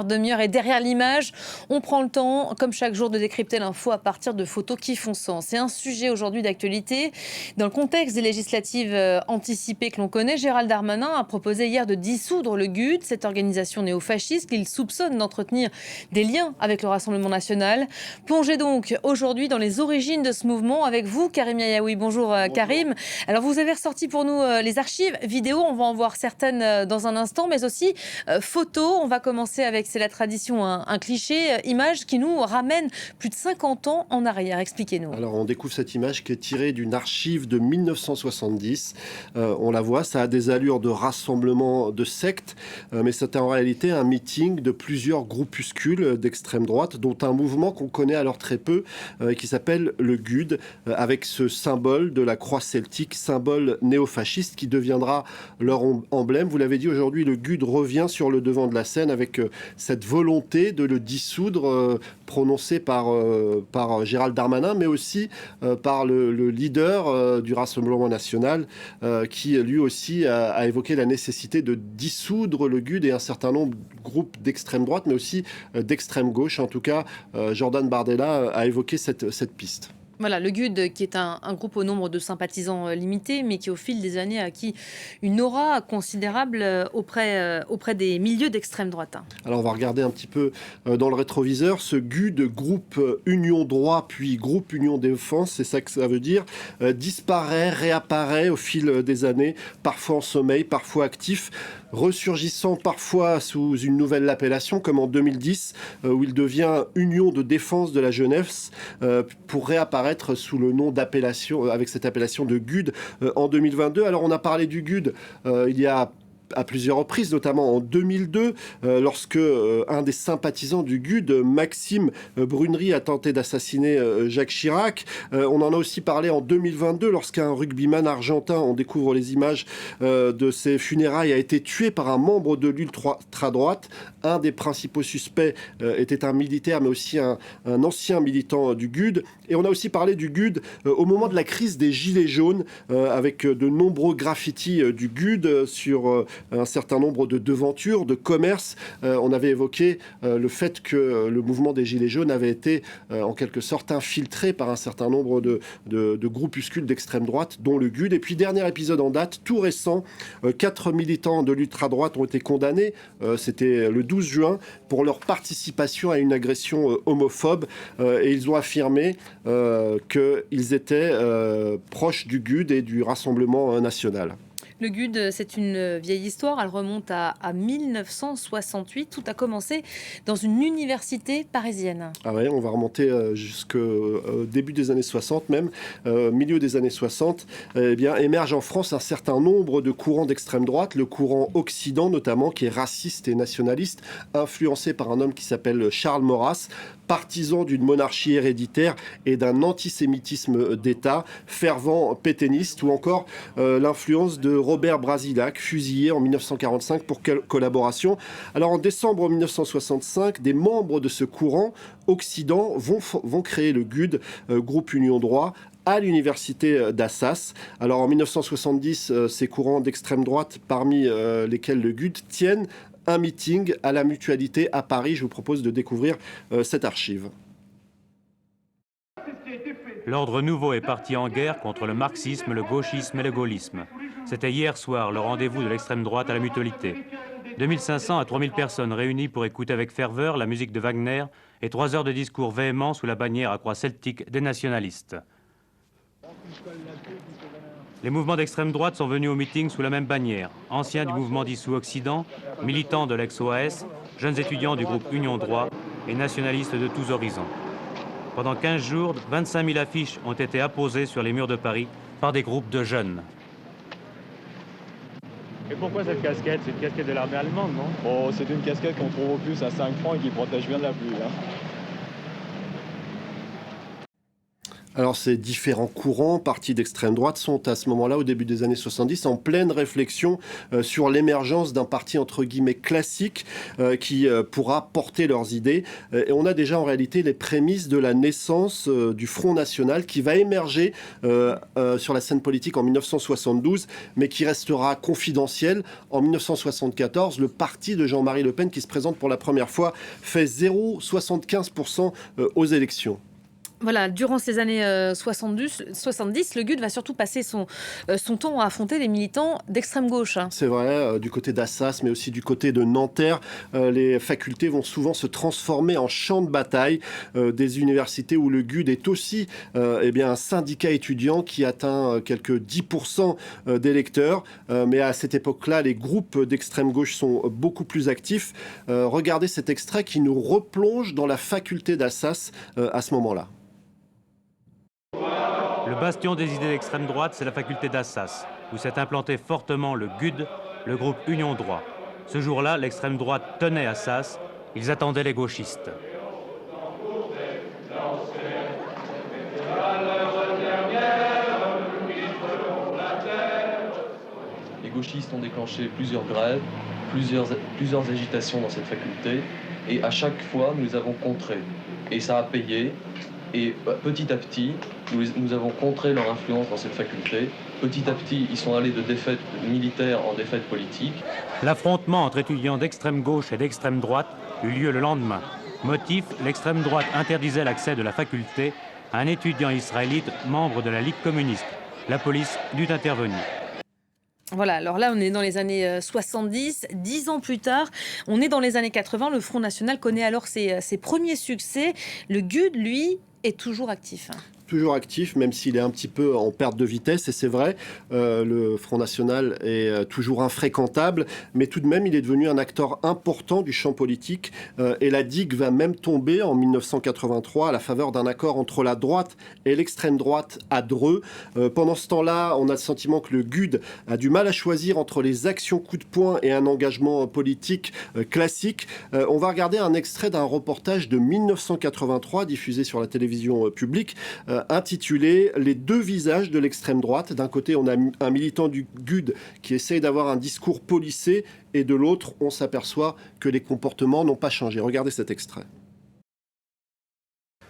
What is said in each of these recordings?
Demi-heure et derrière l'image, on prend le temps, comme chaque jour, de décrypter l'info à partir de photos qui font sens. C'est un sujet aujourd'hui d'actualité. Dans le contexte des législatives anticipées que l'on connaît, Gérald Darmanin a proposé hier de dissoudre le GUD, cette organisation néofasciste qu'il soupçonne d'entretenir des liens avec le Rassemblement national. Plongez donc aujourd'hui dans les origines de ce mouvement avec vous, Karim Yayaoui. Bonjour, Karim. Alors vous avez ressorti pour nous les archives vidéo, on va en voir certaines dans un instant, mais aussi photos. On va commencer avec, c'est la tradition, un cliché, image qui nous ramène plus de 50 ans en arrière. Expliquez-nous. Alors on découvre cette image qui est tirée d'une archive de 1970. On la voit, ça a des allures de rassemblement de sectes, mais c'était en réalité un meeting de plusieurs groupuscules d'extrême droite, dont un mouvement qu'on connaît alors très peu, qui s'appelle le GUD, avec ce symbole de la croix celtique, symbole néofasciste qui deviendra leur emblème. Vous l'avez dit, aujourd'hui, le GUD revient sur le devant de la scène avec cette volonté de le dissoudre, prononcée par Gérald Darmanin, mais aussi par le leader du Rassemblement national, qui lui aussi a évoqué la nécessité de dissoudre le GUD et un certain nombre de groupes d'extrême droite, mais aussi d'extrême gauche. En tout cas, Jordan Bardella a évoqué cette piste. Voilà, le GUD, qui est un groupe au nombre de sympathisants limité, mais qui, au fil des années, a acquis une aura considérable auprès des milieux d'extrême droite. Alors, on va regarder un petit peu dans le rétroviseur. Ce GUD, groupe Union Droit, puis groupe Union Défense, c'est ça que ça veut dire, disparaît, réapparaît au fil des années, parfois en sommeil, parfois actif, ressurgissant parfois sous une nouvelle appellation, comme en 2010, où il devient Union de défense de la jeunesse, pour réapparaître sous le nom d'appellation, avec cette appellation de GUD en 2022. Alors on a parlé du GUD il y a à plusieurs reprises, notamment en 2002, lorsque un des sympathisants du GUD, Maxime Brunery, a tenté d'assassiner Jacques Chirac. On en a aussi parlé en 2022, lorsqu'un rugbyman argentin, on découvre les images de ses funérailles, a été tué par un membre de l'ultra-droite. Un des principaux suspects était un militaire, mais aussi un ancien militant du GUD. Et on a aussi parlé du GUD au moment de la crise des Gilets jaunes, avec de nombreux graffitis du GUD sur un certain nombre de devantures, de commerces. On avait évoqué le fait que le mouvement des Gilets jaunes avait été en quelque sorte infiltré par un certain nombre de groupuscules d'extrême droite, dont le GUD. Et puis, dernier épisode en date, tout récent, 4 militants de l'ultra-droite ont été condamnés, c'était le 12 juin, pour leur participation à une agression homophobe. Et ils ont affirmé qu'ils étaient proches du GUD et du Rassemblement national. Le GUD, c'est une vieille histoire, elle remonte à 1968. Tout a commencé dans une université parisienne. Ah ouais, on va remonter jusqu'au début des années 60 même, milieu des années 60. Eh bien, émerge en France un certain nombre de courants d'extrême droite, le courant Occident notamment, qui est raciste et nationaliste, influencé par un homme qui s'appelle Charles Maurras, partisan d'une monarchie héréditaire et d'un antisémitisme d'État, fervent pétainiste, ou encore l'influence de Robert Brasillac, fusillé en 1945 pour collaboration. Alors en décembre 1965, des membres de ce courant Occident vont créer le GUD, groupe Union Droit, à l'université d'Assas. Alors en 1970, ces courants d'extrême droite, parmi lesquels le GUD, tiennent un meeting à la Mutualité à Paris. Je vous propose de découvrir cette archive. L'ordre nouveau est parti en guerre contre le marxisme, le gauchisme et le gaullisme. C'était hier soir le rendez-vous de l'extrême droite à la Mutualité. 2500 à 3000 personnes réunies pour écouter avec ferveur la musique de Wagner et 3 heures de discours véhéments sous la bannière à croix celtique des nationalistes. Les mouvements d'extrême droite sont venus au meeting sous la même bannière. Anciens du mouvement dissous Occident, militants de l'ex-OAS, jeunes étudiants du groupe Union Droit et nationalistes de tous horizons. Pendant 15 jours, 25 000 affiches ont été apposées sur les murs de Paris par des groupes de jeunes. Et pourquoi cette casquette? C'est une casquette de l'armée allemande, non? Oh, c'est une casquette qu'on trouve au plus à 5 francs et qui protège bien de la pluie. Hein. Alors ces différents courants, partis d'extrême droite, sont à ce moment-là, au début des années 70, en pleine réflexion sur l'émergence d'un parti entre guillemets classique qui pourra porter leurs idées. Et on a déjà en réalité les prémices de la naissance du Front National qui va émerger sur la scène politique en 1972, mais qui restera confidentiel. En 1974, le parti de Jean-Marie Le Pen, qui se présente pour la première fois, fait 0,75% aux élections. Voilà, durant ces années 70, le GUD va surtout passer son temps à affronter les militants d'extrême gauche. C'est vrai, du côté d'Assas, mais aussi du côté de Nanterre, les facultés vont souvent se transformer en champ de bataille des universités où le GUD est aussi un syndicat étudiant qui atteint quelques 10% d'électeurs. Mais à cette époque-là, les groupes d'extrême gauche sont beaucoup plus actifs. Regardez cet extrait qui nous replonge dans la faculté d'Assas à ce moment-là. Le bastion des idées d'extrême droite, c'est la faculté d'Assas, où s'est implanté fortement le GUD, le groupe Union Droit. Ce jour-là, l'extrême droite tenait Assas, ils attendaient les gauchistes. Les gauchistes ont déclenché plusieurs grèves, plusieurs agitations dans cette faculté, et à chaque fois, nous avons contré. Et ça a payé. Et petit à petit, nous avons contré leur influence dans cette faculté. Petit à petit, ils sont allés de défaites militaires en défaites politiques. L'affrontement entre étudiants d'extrême gauche et d'extrême droite eut lieu le lendemain. Motif, l'extrême droite interdisait l'accès de la faculté à un étudiant israélite membre de la Ligue communiste. La police dut intervenir. Voilà, alors là, on est dans les années 70. 10 ans plus tard, on est dans les années 80. Le Front National connaît alors ses premiers succès. Le GUD, lui, est toujours actif. Toujours actif, même s'il est un petit peu en perte de vitesse, et c'est vrai, le Front National est toujours infréquentable, mais tout de même, il est devenu un acteur important du champ politique, et la digue va même tomber en 1983 à la faveur d'un accord entre la droite et l'extrême droite à Dreux. Pendant ce temps-là, on a le sentiment que le GUD a du mal à choisir entre les actions coup de poing et un engagement politique classique. On va regarder un extrait d'un reportage de 1983 diffusé sur la télévision publique, intitulé « Les deux visages de l'extrême droite ». D'un côté, on a un militant du GUD qui essaye d'avoir un discours policé, et de l'autre, on s'aperçoit que les comportements n'ont pas changé. Regardez cet extrait.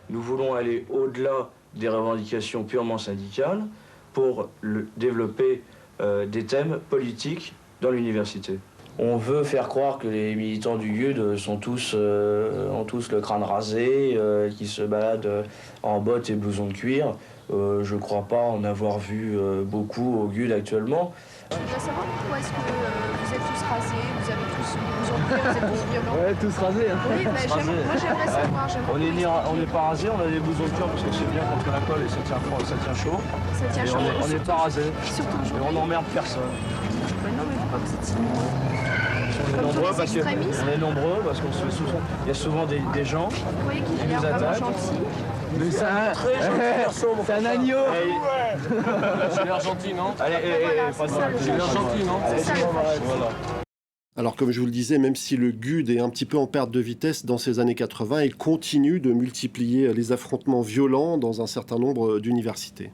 Nous voulons aller au-delà des revendications purement syndicales pour développer des thèmes politiques dans l'université. On veut faire croire que les militants du GUD ont tous le crâne rasé, qui se baladent en bottes et blousons de cuir. Je ne crois pas en avoir vu beaucoup au GUD actuellement. Je voudrais savoir pourquoi est-ce que vous êtes tous rasés, vous avez tous vous êtes tous violents. Ouais, tous rasés. Hein. Oui, moi j'aimerais savoir. On n'est pas rasés, on a des blousons de cuir parce que c'est bien contre la colle et ça tient chaud. Ça tient chaud. On n'est pas rasés. Surtout et on n'emmerde personne. Non, mais pourquoi vous êtes si nombreux? On est nombreux parce qu'on se fait souvent. Il y a souvent des gens. Vous voyez qu'il qui a l'air nous vraiment attaquent. gentil. Mais c'est un très gentil garçon. C'est un agneau. J'ai l'air gentil, non? Allez, J'ai l'air gentil, non? C'est ça, le voilà. Alors, comme je vous le disais, même si le GUD est un petit peu en perte de vitesse dans ces années 80, il continue de multiplier les affrontements violents dans un certain nombre d'universités.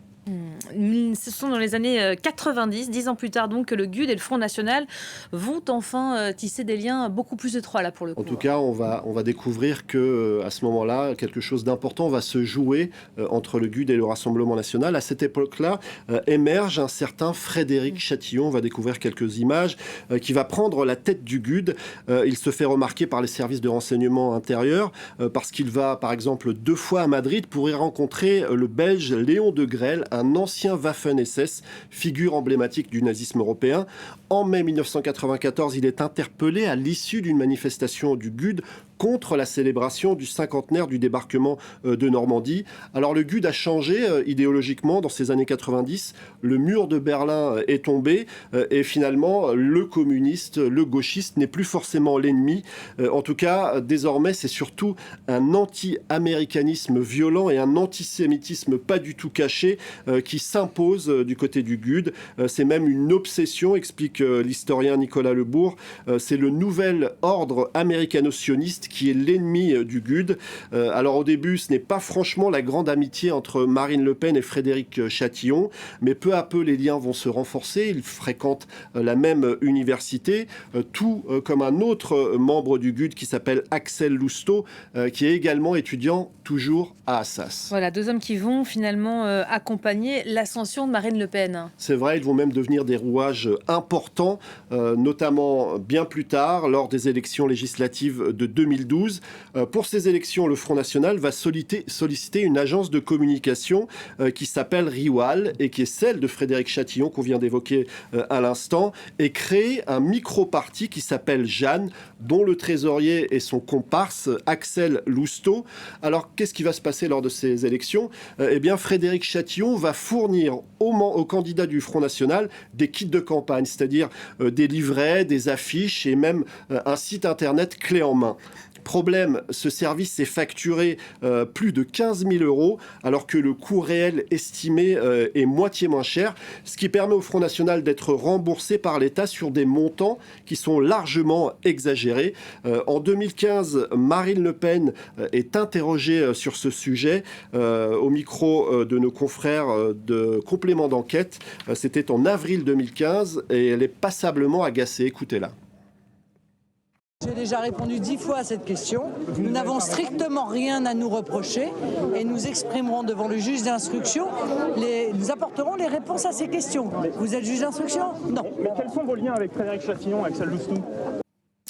Ce sont dans les années 90, 10 ans plus tard, donc, que le GUD et le Front National vont enfin tisser des liens beaucoup plus étroits, là, pour le coup. En tout cas, on va découvrir que à ce moment-là, quelque chose d'important va se jouer entre le GUD et le Rassemblement National. À cette époque-là, émerge un certain Frédéric Chatillon. On va découvrir quelques images qui va prendre la tête du GUD. Il se fait remarquer par les services de renseignement intérieur parce qu'il va, par exemple, 2 fois à Madrid pour y rencontrer le Belge Léon Degrelle, un ancien Waffen-SS, figure emblématique du nazisme européen. En mai 1994, il est interpellé à l'issue d'une manifestation du GUD contre la célébration du cinquantenaire du débarquement de Normandie. Alors le GUD a changé idéologiquement dans ces années 90. Le mur de Berlin est tombé et finalement le communiste, le gauchiste n'est plus forcément l'ennemi. En tout cas, désormais, c'est surtout un anti-américanisme violent et un antisémitisme pas du tout caché qui s'impose du côté du GUD. C'est même une obsession, explique l'historien Nicolas Lebourg. C'est le nouvel ordre américano-sioniste qui est l'ennemi du GUD. Alors au début, ce n'est pas franchement la grande amitié entre Marine Le Pen et Frédéric Chatillon, mais peu à peu les liens vont se renforcer. Ils fréquentent la même université, tout comme un autre membre du GUD qui s'appelle Axel Lousteau, qui est également étudiant toujours à Assas. Voilà, deux hommes qui vont finalement accompagner l'ascension de Marine Le Pen. C'est vrai, ils vont même devenir des rouages importants, notamment bien plus tard, lors des élections législatives de 2012. Pour ces élections, le Front National va solliciter une agence de communication qui s'appelle Riwal et qui est celle de Frédéric Chatillon qu'on vient d'évoquer à l'instant, et créer un micro-parti qui s'appelle Jeanne, dont le trésorier est son comparse Axel Lousteau. Alors, qu'est-ce qui va se passer lors de ces élections ? Eh bien, Frédéric Chatillon va fournir aux candidats du Front National des kits de campagne, c'est-à-dire des livrets, des affiches et même un site internet clé en main. Problème, ce service est facturé plus de 15 000 €, alors que le coût réel estimé est moitié moins cher, ce qui permet au Front National d'être remboursé par l'État sur des montants qui sont largement exagérés. En 2015, Marine Le Pen est interrogée sur ce sujet au micro de nos confrères de Complément d'enquête. C'était en avril 2015 et elle est passablement agacée. Écoutez-la. J'ai déjà répondu 10 fois à cette question. Nous n'avons strictement rien à nous reprocher et nous exprimerons devant le juge d'instruction. Nous apporterons les réponses à ces questions. Vous êtes juge d'instruction ? Non. Mais quels sont vos liens avec Frédéric Chatillon et Axel Lousteau ?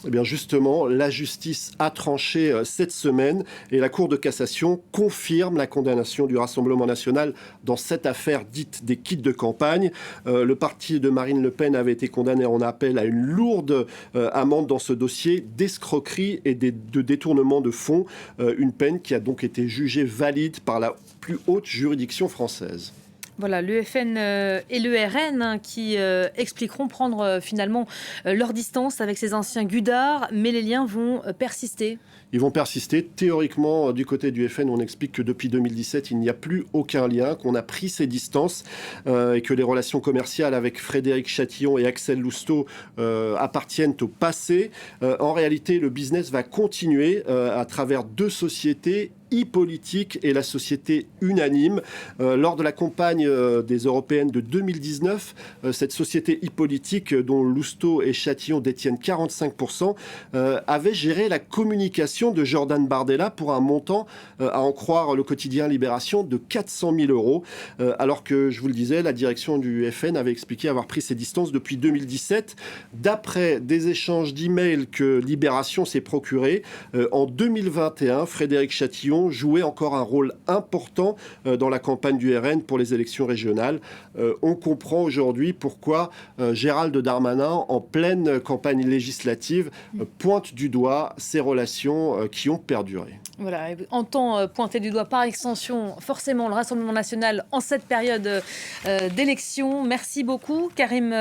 Eh bien justement, la justice a tranché cette semaine et la Cour de cassation confirme la condamnation du Rassemblement national dans cette affaire dite des kits de campagne. Le parti de Marine Le Pen avait été condamné en appel à une lourde amende dans ce dossier d'escroquerie et de détournement de fonds, une peine qui a donc été jugée valide par la plus haute juridiction française. Voilà, l'UFN et le RN qui expliqueront prendre finalement leur distance avec ces anciens gudards, mais les liens vont persister. Ils vont persister. Théoriquement, du côté du FN, on explique que depuis 2017, il n'y a plus aucun lien, qu'on a pris ses distances et que les relations commerciales avec Frédéric Chatillon et Axel Lousteau appartiennent au passé. En réalité, le business va continuer à travers deux sociétés, e-politique et la société Unanime. Lors de la campagne des européennes de 2019, cette société e-politique dont Lousteau et Chatillon détiennent 45% avait géré la communication de Jordan Bardella pour un montant, à en croire le quotidien Libération, de 400 000 €. Alors que, je vous le disais, la direction du FN avait expliqué avoir pris ses distances depuis 2017. D'après des échanges d'emails que Libération s'est procurés, en 2021, Frédéric Chatillon jouait encore un rôle important dans la campagne du RN pour les élections régionales. On comprend aujourd'hui pourquoi Gérald Darmanin, en pleine campagne législative, pointe du doigt ces relations qui ont perduré. Voilà, entend pointer du doigt par extension forcément le Rassemblement national en cette période d'élection. Merci beaucoup, Karim